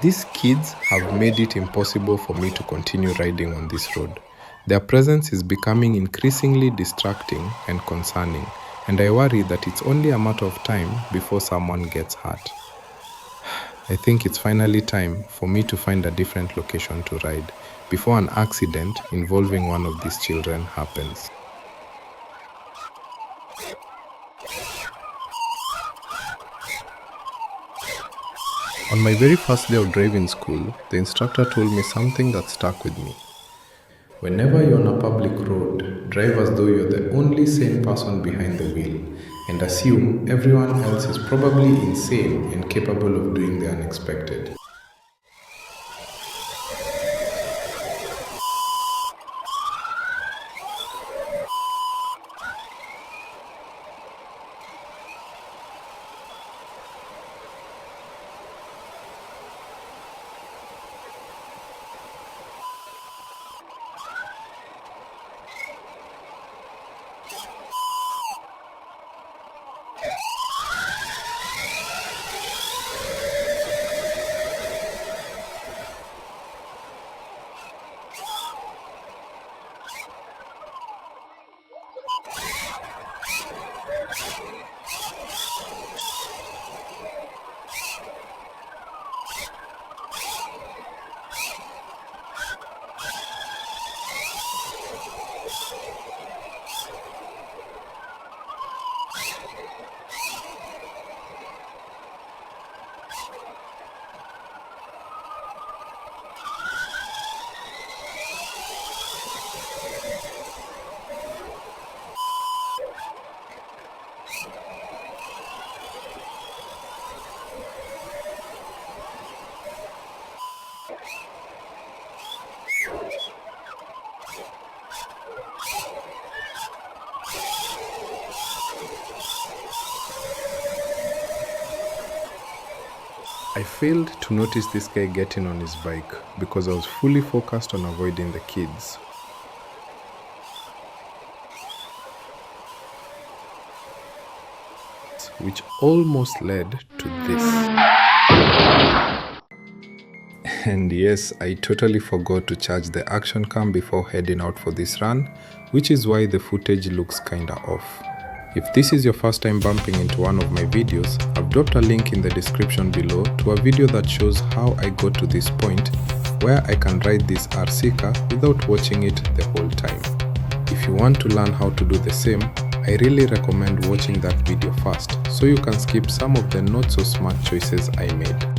These kids have made it impossible for me to continue riding on this road. Their presence is becoming increasingly distracting and concerning, and I worry that it's only a matter of time before someone gets hurt. I think it's finally time for me to find a different location to ride before an accident involving one of these children happens. On my very first day of driving school, the instructor told me something that stuck with me. Whenever you're on a public road, drive as though you're the only sane person behind the wheel and assume everyone else is probably insane and capable of doing the unexpected. I failed to notice this guy getting on his bike because I was fully focused on avoiding the kids. Which almost led to this. And yes, I totally forgot to charge the action cam before heading out for this run, which is why the footage looks kinda off. If this is your first time bumping into one of my videos, I've dropped a link in the description below to a video that shows how I got to this point where I can ride this RC car without watching it the whole time. If you want to learn how to do the same, I really recommend watching that video first so you can skip some of the not so smart choices I made.